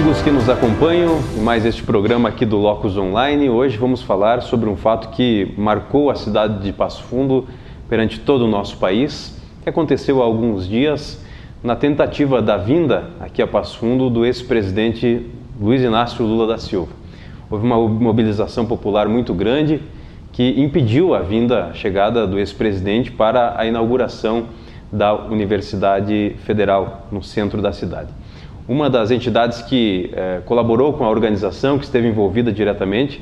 amigos que nos acompanham em mais este programa aqui do Locus Online. Hoje vamos falar sobre um fato que marcou a cidade de Passo Fundo perante todo o nosso país, que aconteceu há alguns dias na tentativa da vinda aqui a Passo Fundo do ex-presidente Luiz Inácio Lula da Silva. Houve uma mobilização popular muito grande que impediu a chegada do ex-presidente para a inauguração da Universidade Federal no centro da cidade. Uma das entidades que colaborou com a organização, que esteve envolvida diretamente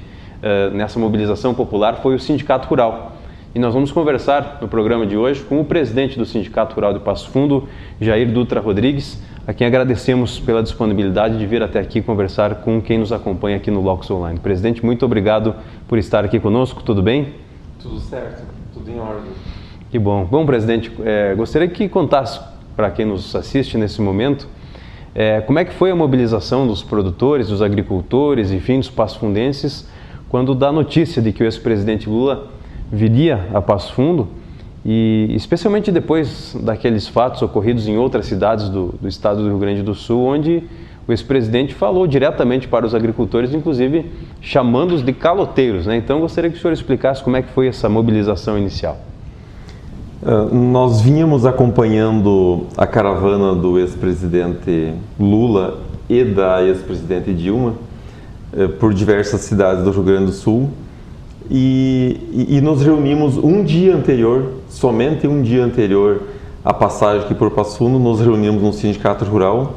nessa mobilização popular, foi o Sindicato Rural. E nós vamos conversar no programa de hoje com o presidente do Sindicato Rural de Passo Fundo, Jair Dutra Rodrigues, a quem agradecemos pela disponibilidade de vir até aqui conversar com quem nos acompanha aqui no Locus Online. Presidente, muito obrigado por estar aqui conosco, tudo bem? Tudo certo, tudo em ordem. Que bom. Bom, presidente, gostaria que contasse para quem nos assiste nesse momento como é que foi a mobilização dos produtores, dos agricultores, enfim, dos passofundenses, quando dá notícia de que o ex-presidente Lula viria a Passo Fundo, e especialmente depois daqueles fatos ocorridos em outras cidades do estado do Rio Grande do Sul, onde o ex-presidente falou diretamente para os agricultores, inclusive chamando-os de caloteiros, né? Então, gostaria que o senhor explicasse como é que foi essa mobilização inicial. Nós vínhamos acompanhando a caravana do ex-presidente Lula e da ex-presidente Dilma por diversas cidades do Rio Grande do Sul e nos reunimos um dia anterior, somente um dia anterior à passagem aqui por Passo Fundo, nos reunimos no Sindicato Rural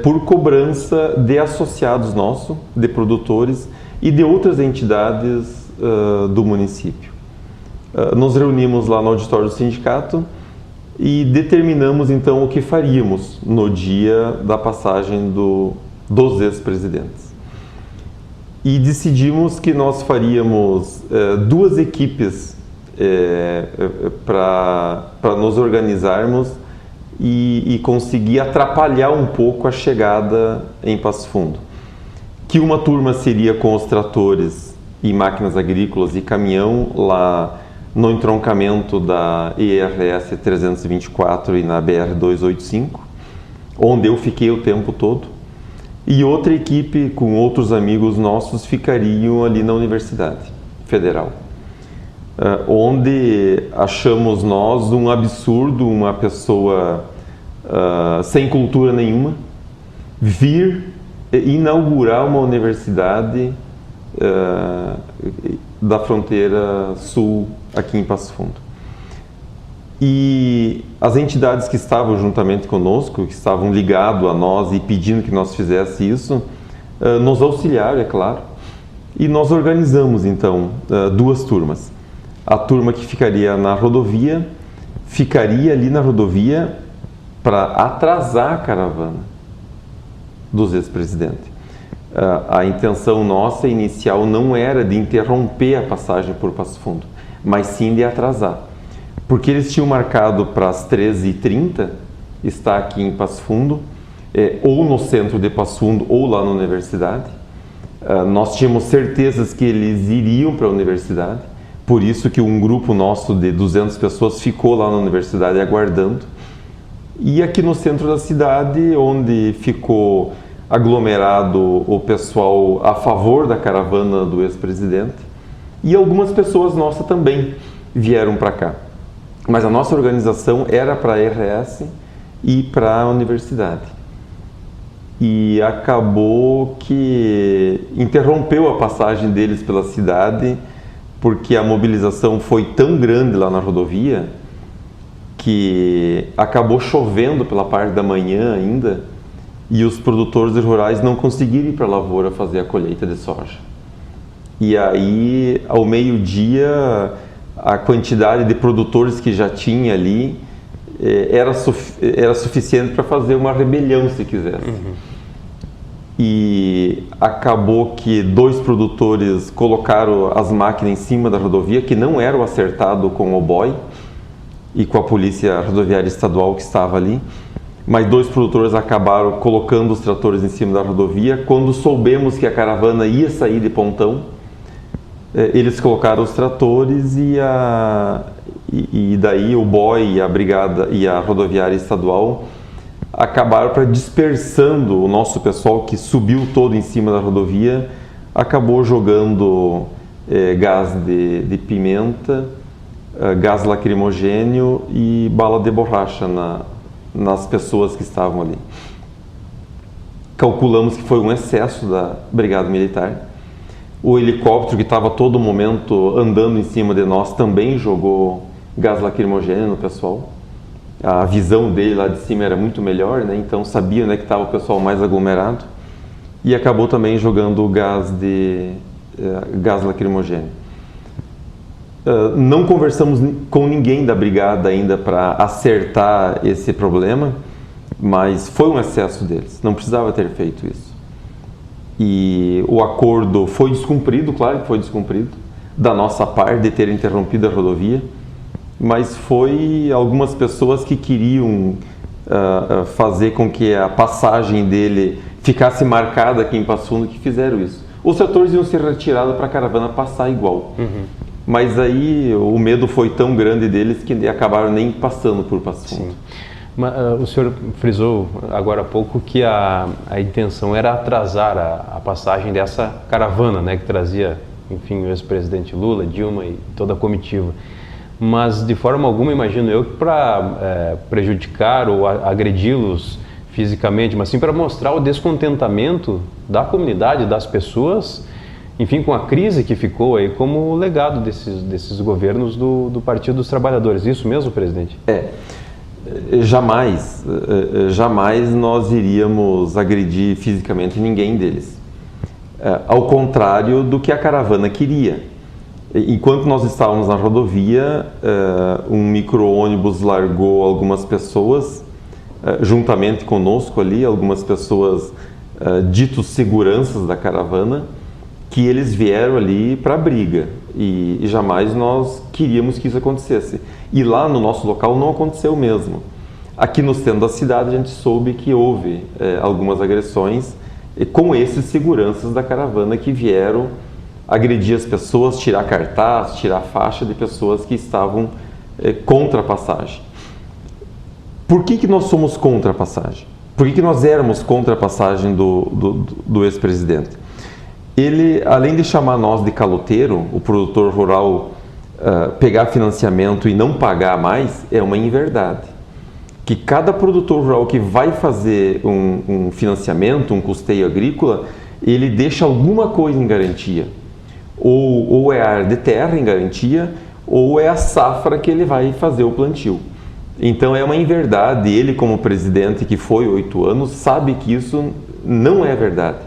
por cobrança de associados nossos, de produtores e de outras entidades do município. Nos reunimos lá no auditório do sindicato e determinamos então o que faríamos no dia da passagem dos ex-presidentes. E decidimos que nós faríamos duas equipes para nos organizarmos e conseguir atrapalhar um pouco a chegada em Passo Fundo. Que uma turma seria com os tratores e máquinas agrícolas e caminhão lá no entroncamento da ERS 324 e na BR 285, onde eu fiquei o tempo todo, e outra equipe com outros amigos nossos ficariam ali na Universidade Federal, onde achamos nós um absurdo uma pessoa sem cultura nenhuma vir inaugurar uma universidade da fronteira sul aqui em Passo Fundo. E as entidades que estavam juntamente conosco, que estavam ligadas a nós e pedindo que nós fizesse isso, nos auxiliaram, é claro, e nós organizamos então duas turmas. A turma que ficaria na rodovia, ficaria ali na rodovia para atrasar a caravana dos ex-presidentes. A intenção nossa inicial não era de interromper a passagem por Passo Fundo, mas sim de atrasar. Porque eles tinham marcado para as 13h30 estar aqui em Passo Fundo, ou no centro de Passo Fundo, ou lá na universidade. Nós tínhamos certezas que eles iriam para a universidade, por isso que um grupo nosso de 200 pessoas ficou lá na universidade aguardando. E aqui no centro da cidade, onde ficou aglomerado o pessoal a favor da caravana do ex-presidente, e algumas pessoas nossas também vieram para cá. Mas a nossa organização era para a RS e para a universidade. E acabou que interrompeu a passagem deles pela cidade, porque a mobilização foi tão grande lá na rodovia que acabou chovendo pela parte da manhã ainda, e os produtores rurais não conseguiram ir para a lavoura fazer a colheita de soja. E aí, ao meio-dia, a quantidade de produtores que já tinha ali era suficiente para fazer uma rebelião, se quisesse. Uhum. E acabou que dois produtores colocaram as máquinas em cima da rodovia, que não eram acertados com o BOI e com a Polícia Rodoviária Estadual que estava ali, mas dois produtores acabaram colocando os tratores em cima da rodovia. Quando soubemos que a caravana ia sair de Pontão, eles colocaram os tratores e daí o BOI e a Brigada e a Rodoviária Estadual acabaram dispersando o nosso pessoal que subiu todo em cima da rodovia, acabou jogando gás de pimenta, gás lacrimogênio e bala de borracha nas pessoas que estavam ali. Calculamos que foi um excesso da Brigada Militar. O helicóptero que estava a todo momento andando em cima de nós também jogou gás lacrimogêneo no pessoal. A visão dele lá de cima era muito melhor, né? Então sabia onde é que estava o pessoal mais aglomerado. E acabou também jogando gás lacrimogêneo. Não conversamos com ninguém da brigada ainda para acertar esse problema, mas foi um excesso deles, não precisava ter feito isso. E o acordo foi descumprido, claro que foi descumprido, da nossa parte de ter interrompido a rodovia, mas foi algumas pessoas que queriam fazer com que a passagem dele ficasse marcada aqui em Passo Fundo que fizeram isso. Os setores iam ser retirados para a caravana passar igual. Mas aí o medo foi tão grande deles que acabaram nem passando por Passo Fundo. Sim. Mas, o senhor frisou agora há pouco que a intenção era atrasar a passagem dessa caravana, né, que trazia, enfim, o ex-presidente Lula, Dilma e toda a comitiva. Mas de forma alguma, imagino eu, que para prejudicar ou agredi-los fisicamente, mas sim para mostrar o descontentamento da comunidade, das pessoas, enfim, com a crise que ficou aí como legado desses governos do Partido dos Trabalhadores. Isso mesmo, presidente? Jamais nós iríamos agredir fisicamente ninguém deles. Ao contrário do que a caravana queria. Enquanto nós estávamos na rodovia, um micro-ônibus largou algumas pessoas, juntamente conosco ali, algumas pessoas ditos seguranças da caravana, que eles vieram ali para a briga. E jamais nós queríamos que isso acontecesse. E lá no nosso local não aconteceu mesmo. Aqui no centro da cidade a gente soube que houve algumas agressões com esses seguranças da caravana que vieram agredir as pessoas, tirar cartaz, tirar faixa de pessoas que estavam contra a passagem. Por que nós somos contra a passagem? Por que nós éramos contra a passagem do ex-presidente? Ele, além de chamar nós de caloteiro, o produtor rural pegar financiamento e não pagar mais, é uma inverdade. Que cada produtor rural que vai fazer um financiamento, um custeio agrícola, ele deixa alguma coisa em garantia. Ou é a área de terra em garantia, ou é a safra que ele vai fazer o plantio. Então é uma inverdade. Ele, como presidente que foi 8 anos, sabe que isso não é verdade.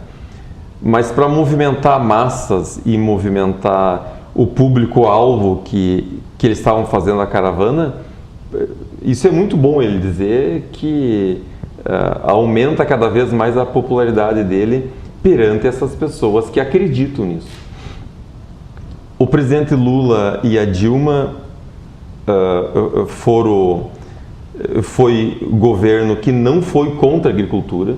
Mas para movimentar massas e movimentar o público-alvo que eles estavam fazendo a caravana, isso é muito bom ele dizer que aumenta cada vez mais a popularidade dele perante essas pessoas que acreditam nisso. O presidente Lula e a Dilma foi governo que não foi contra a agricultura,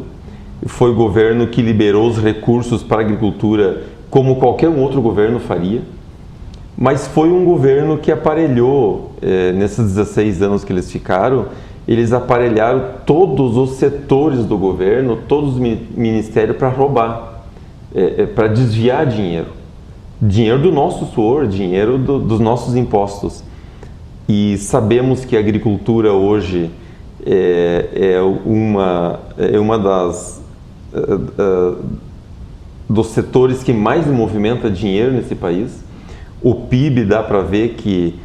foi governo que liberou os recursos para a agricultura como qualquer outro governo faria, mas foi um governo que aparelhou, nesses 16 anos que eles ficaram, eles aparelharam todos os setores do governo, todos os ministérios para roubar, para desviar dinheiro. Dinheiro do nosso suor, dinheiro dos nossos impostos. E sabemos que a agricultura hoje é uma dos setores que mais movimenta dinheiro nesse país. O PIB dá para ver que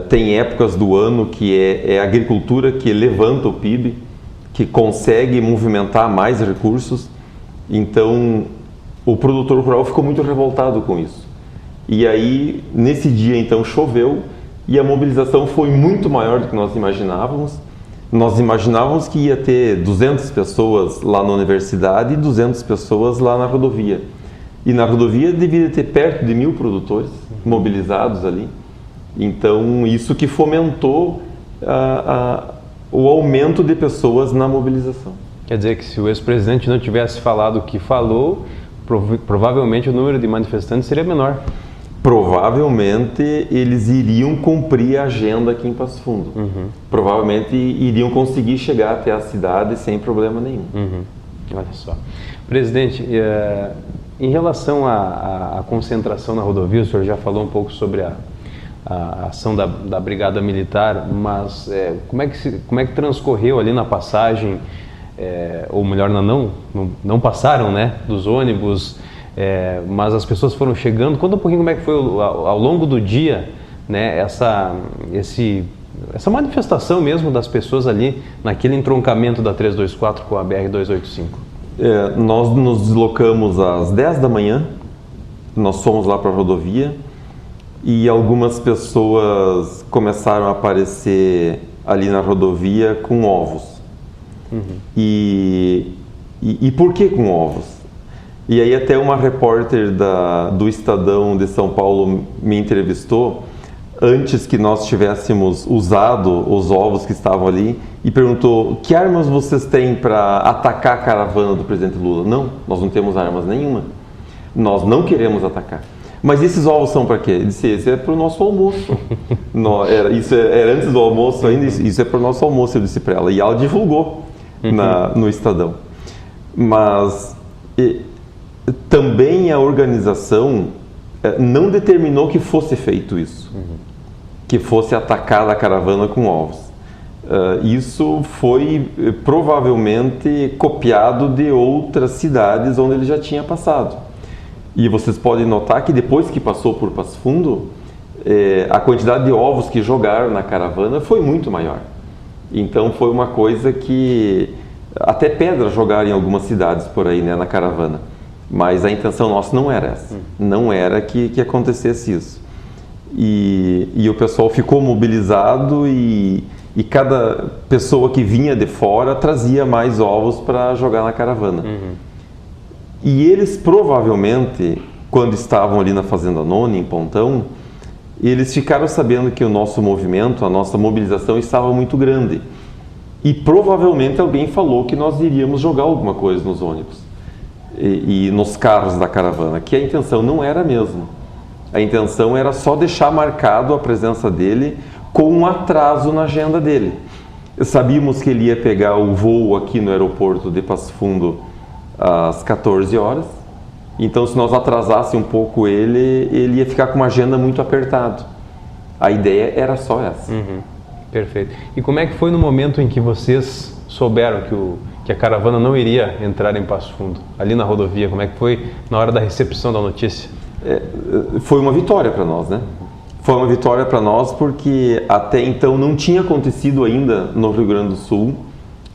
tem épocas do ano que é a agricultura que levanta o PIB, que consegue movimentar mais recursos. Então, o produtor rural ficou muito revoltado com isso. E aí, nesse dia, então, choveu e a mobilização foi muito maior do que nós imaginávamos. Nós imaginávamos que ia ter 200 pessoas lá na universidade e 200 pessoas lá na rodovia. E na rodovia devia ter perto de 1.000 produtores mobilizados ali. Então, isso que fomentou o aumento de pessoas na mobilização. Quer dizer que se o ex-presidente não tivesse falado o que falou, provavelmente o número de manifestantes seria menor. provavelmente eles iriam cumprir a agenda aqui em Passo Fundo. Provavelmente iriam conseguir chegar até a cidade sem problema nenhum. Olha só. Presidente, em relação à concentração na rodovia, o senhor já falou um pouco sobre a ação da Brigada Militar, mas como é que transcorreu ali na passagem, ou melhor, não passaram, né, dos ônibus, mas as pessoas foram chegando. Conta um pouquinho como é que foi ao longo do dia, né, essa manifestação mesmo das pessoas ali naquele entroncamento da 324 com a BR-285. Nós nos deslocamos às 10 da manhã, nós fomos lá para a rodovia e algumas pessoas começaram a aparecer ali na rodovia com ovos. E por que com ovos? E aí até uma repórter do Estadão de São Paulo me entrevistou antes que nós tivéssemos usado os ovos que estavam ali e perguntou: que armas vocês têm para atacar a caravana do presidente Lula? Não, nós não temos armas nenhuma. Nós não queremos atacar. Mas esses ovos são para quê? Ele disse: esse é para o nosso almoço. Isso era antes do almoço ainda, isso é para o nosso almoço, eu disse para ela. E ela divulgou no Estadão. Mas também a organização não determinou que fosse feito isso. Que fosse atacada a caravana com ovos. Isso foi provavelmente copiado de outras cidades onde ele já tinha passado. E vocês podem notar que depois que passou por Passo Fundo, a quantidade de ovos que jogaram na caravana foi muito maior. Então foi uma coisa que até pedra jogaram em algumas cidades por aí, né, na caravana. Mas a intenção nossa não era essa. Não era que acontecesse isso. E o pessoal ficou mobilizado e cada pessoa que vinha de fora trazia mais ovos para jogar na caravana. E eles provavelmente, quando estavam ali na Fazenda Nona, em Pontão, eles ficaram sabendo que o nosso movimento, a nossa mobilização estava muito grande. E provavelmente alguém falou que nós iríamos jogar alguma coisa nos ônibus e nos carros da caravana, que a intenção não era mesmo. A intenção era só deixar marcado a presença dele com um atraso na agenda dele. Sabíamos que ele ia pegar o voo aqui no aeroporto de Passo Fundo às 14 horas. Então, se nós atrasássemos um pouco ele ia ficar com uma agenda muito apertada. A ideia era só essa. Perfeito. E como é que foi no momento em que vocês souberam que a caravana não iria entrar em Passo Fundo, ali na rodovia? Como é que foi na hora da recepção da notícia? Foi uma vitória para nós, né? Foi uma vitória para nós porque até então não tinha acontecido ainda no Rio Grande do Sul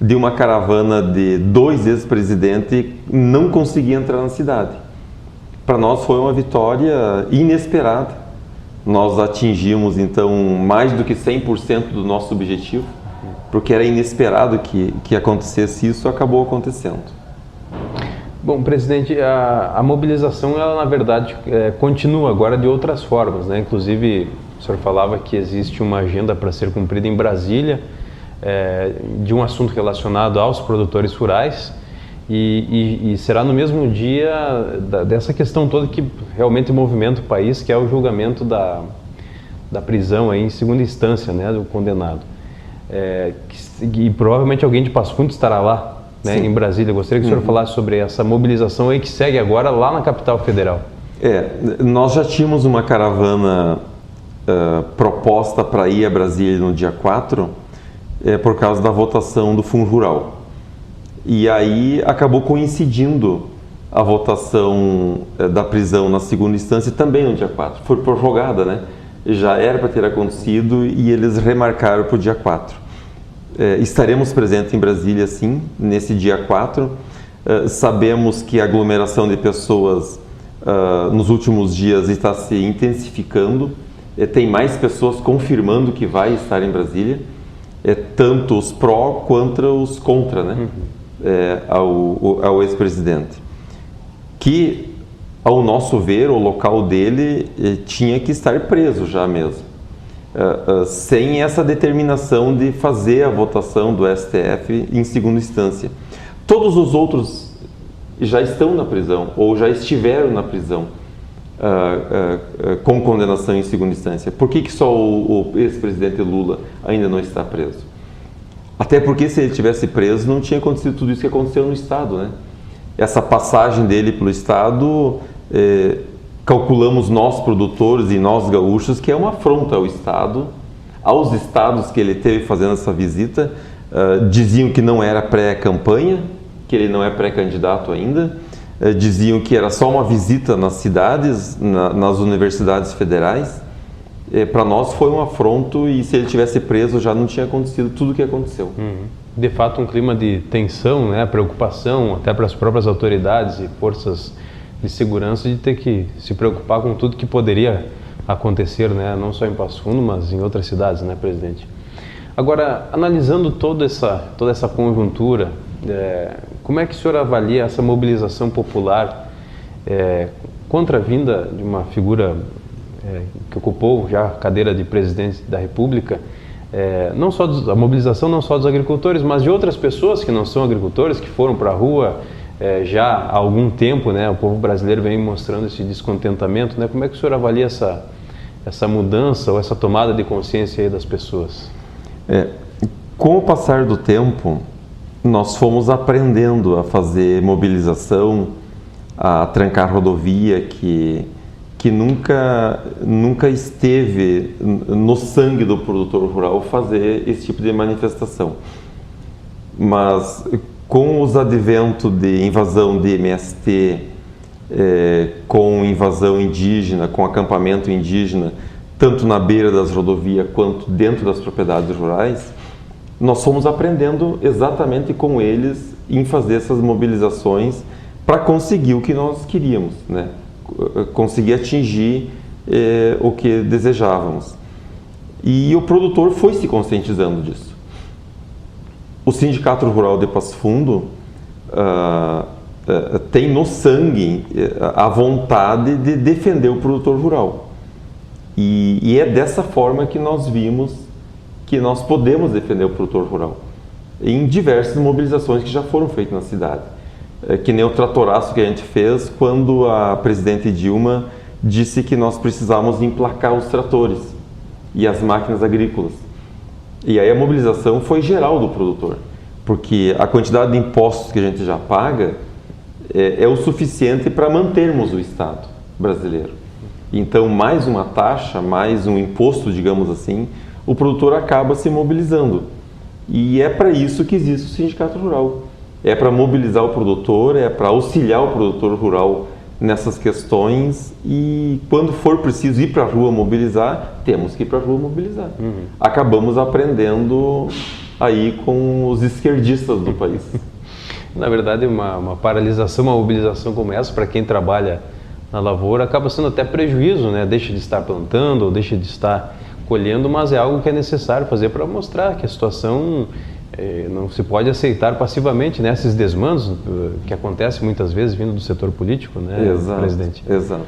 de uma caravana de 2 ex-presidentes não conseguir entrar na cidade. Para nós foi uma vitória inesperada. Nós atingimos então mais do que 100% do nosso objetivo, porque era inesperado que acontecesse isso, acabou acontecendo. Bom, presidente, a mobilização, ela na verdade continua agora de outras formas, né? Inclusive, o senhor falava que existe uma agenda para ser cumprida em Brasília, de um assunto relacionado aos produtores rurais, e será no mesmo dia dessa questão toda que realmente movimenta o país, que é o julgamento da prisão aí em segunda instância, né, do condenado. E provavelmente alguém de Passo Fundo estará lá, né, em Brasília. Eu gostaria que o senhor falasse sobre essa mobilização aí que segue agora lá na capital federal. Nós já tínhamos uma caravana proposta para ir a Brasília no dia 4, por causa da votação do Fundo Rural. E aí acabou coincidindo a votação da prisão na segunda instância também no dia 4. Foi prorrogada, né? Já era para ter acontecido e eles remarcaram para o dia 4. Estaremos presentes em Brasília, sim, nesse dia 4. Sabemos que a aglomeração de pessoas nos últimos dias está se intensificando. Tem mais pessoas confirmando que vai estar em Brasília. Tanto os pró quanto os contra, né? Ao ex-presidente. Que, ao nosso ver, o local dele tinha que estar preso já mesmo. Sem essa determinação de fazer a votação do STF em segunda instância. Todos os outros já estão na prisão ou já estiveram na prisão. com condenação em segunda instância. Por que só o ex-presidente Lula ainda não está preso? Até porque se ele tivesse preso não tinha acontecido tudo isso que aconteceu no Estado, né? Essa passagem dele pelo Estado, calculamos nós produtores e nós gaúchos que é uma afronta ao Estado, aos estados que ele teve fazendo essa visita. Diziam que não era pré-campanha, que ele não é pré-candidato ainda, diziam que era só uma visita nas cidades, nas universidades federais. Para nós foi um afronto e se ele tivesse preso já não tinha acontecido tudo o que aconteceu. De fato, um clima de tensão, né, preocupação até para as próprias autoridades e forças de segurança de ter que se preocupar com tudo que poderia acontecer, né, não só em Passo Fundo, mas em outras cidades, né, presidente? Agora, analisando toda essa conjuntura, como é que o senhor avalia essa mobilização popular contra a vinda de uma figura que ocupou já a cadeira de presidente da República, não só a mobilização não só dos agricultores, mas de outras pessoas que não são agricultores, que foram para a rua já há algum tempo, né? O povo brasileiro vem mostrando esse descontentamento, né? Como é que o senhor avalia essa mudança ou essa tomada de consciência aí das pessoas? Com o passar do tempo, nós fomos aprendendo a fazer mobilização, a trancar rodovia que nunca esteve no sangue do produtor rural fazer esse tipo de manifestação. Mas com os adventos de invasão de MST, com invasão indígena, com acampamento indígena, tanto na beira das rodovias quanto dentro das propriedades rurais, nós fomos aprendendo exatamente com eles em fazer essas mobilizações para conseguir o que nós queríamos, né? Conseguir atingir o que desejávamos. E o produtor foi se conscientizando disso. O Sindicato Rural de Passo Fundo tem no sangue a vontade de defender o produtor rural. E é dessa forma que nós vimos que nós podemos defender o produtor rural, em diversas mobilizações que já foram feitas na cidade. Que nem o tratoraço que a gente fez quando a presidente Dilma disse que nós precisávamos emplacar os tratores e as máquinas agrícolas. E aí a mobilização foi geral do produtor, porque a quantidade de impostos que a gente já paga é o suficiente para mantermos o Estado brasileiro. Então, mais uma taxa, mais um imposto, digamos assim, o produtor acaba se mobilizando. E é para isso que existe o Sindicato Rural. É para mobilizar o produtor, é para auxiliar o produtor rural nessas questões e quando for preciso ir para a rua mobilizar, temos que ir para a rua mobilizar. Acabamos aprendendo aí com os esquerdistas do país. Na verdade, uma paralisação, uma mobilização como essa, para quem trabalha na lavoura, acaba sendo até prejuízo, né? Deixa de estar plantando ou deixa de estar colhendo, mas é algo que é necessário fazer para mostrar que a situação não se pode aceitar passivamente, né? Esses desmandos que acontecem muitas vezes vindo do setor político, né, exato, presidente? Exato.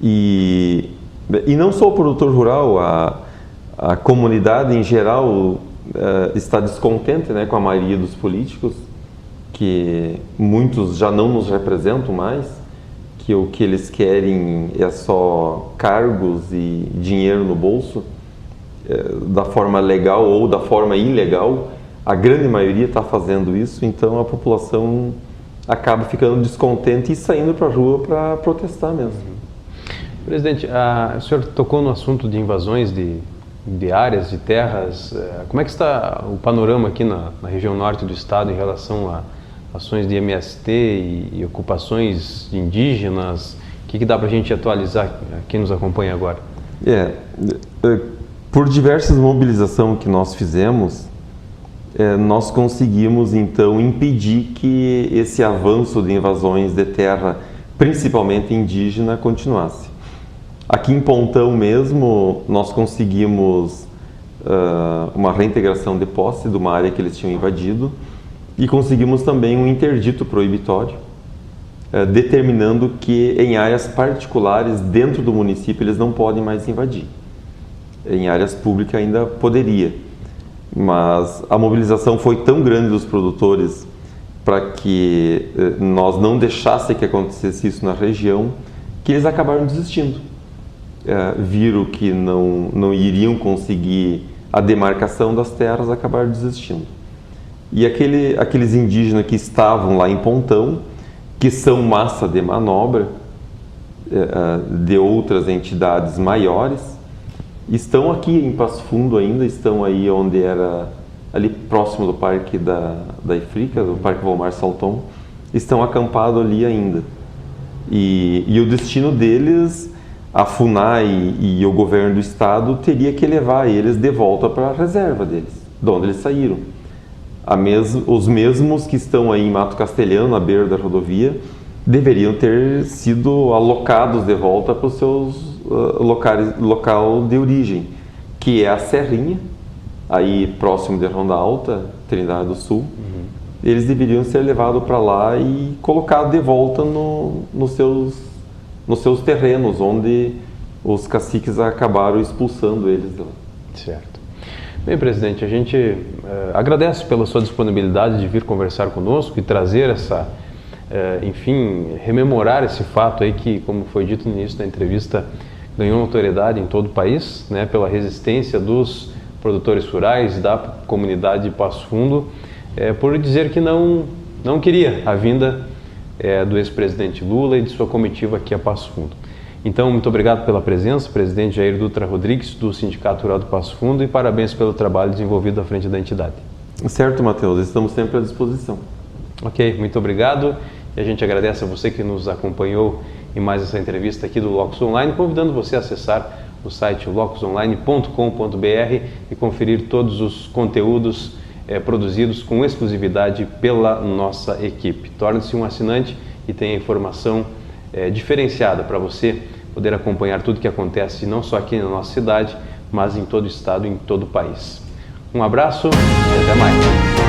E não só o produtor rural, a comunidade em geral está descontente, né, com a maioria dos políticos, que muitos já não nos representam mais, que o que eles querem é só cargos e dinheiro no bolso, da forma legal ou da forma ilegal. A grande maioria está fazendo isso, então a população acaba ficando descontente e saindo para a rua para protestar mesmo. Presidente, o senhor tocou no assunto de invasões de áreas, de terras. Como é que está o panorama aqui na região norte do estado em relação a ações de MST e ocupações indígenas? O que dá para a gente atualizar quem nos acompanha agora? Por diversas mobilizações que nós fizemos, nós conseguimos então impedir que esse avanço de invasões de terra, principalmente indígena, continuasse. Aqui em Pontão mesmo, nós conseguimos uma reintegração de posse de uma área que eles tinham invadido e conseguimos também um interdito proibitório, determinando que em áreas particulares dentro do município eles não podem mais invadir. Em áreas públicas ainda poderia, mas a mobilização foi tão grande dos produtores para que nós não deixasse que acontecesse isso na região, que eles acabaram desistindo. Viram que não iriam conseguir a demarcação das terras, acabaram desistindo. E aqueles indígenas que estavam lá em Pontão, que são massa de manobra de outras entidades maiores, estão aqui em Passo Fundo ainda, estão aí onde era, ali próximo do Parque da Ifrica, do Parque Volmar Salton, estão acampados ali ainda. E o destino deles, a FUNAI e o governo do estado teria que levar eles de volta para a reserva deles, de onde eles saíram. Os mesmos que estão aí em Mato Castelhano, à beira da rodovia, deveriam ter sido alocados de volta para os seus local de origem, que é a Serrinha, aí próximo de Ronda Alta, Trindade do Sul. Eles deveriam ser levados para lá e colocados de volta nos seus terrenos, onde os caciques acabaram expulsando eles de lá. Certo. Bem, presidente, a gente agradece pela sua disponibilidade de vir conversar conosco e trazer rememorar esse fato aí que, como foi dito no início da entrevista, ganhou notoriedade em todo o país, né, pela resistência dos produtores rurais, da comunidade de Passo Fundo, por dizer que não queria a vinda do ex-presidente Lula e de sua comitiva aqui a Passo Fundo. Então, muito obrigado pela presença, presidente Jair Dutra Rodrigues, do Sindicato Rural do Passo Fundo, e parabéns pelo trabalho desenvolvido à frente da entidade. Certo, Matheus, estamos sempre à disposição. Ok, muito obrigado. E a gente agradece a você que nos acompanhou em mais essa entrevista aqui do Locus Online, convidando você a acessar o site locusonline.com.br e conferir todos os conteúdos produzidos com exclusividade pela nossa equipe. Torne-se um assinante e tenha informação diferenciada para você poder acompanhar tudo o que acontece não só aqui na nossa cidade, mas em todo o estado e em todo o país. Um abraço e até mais.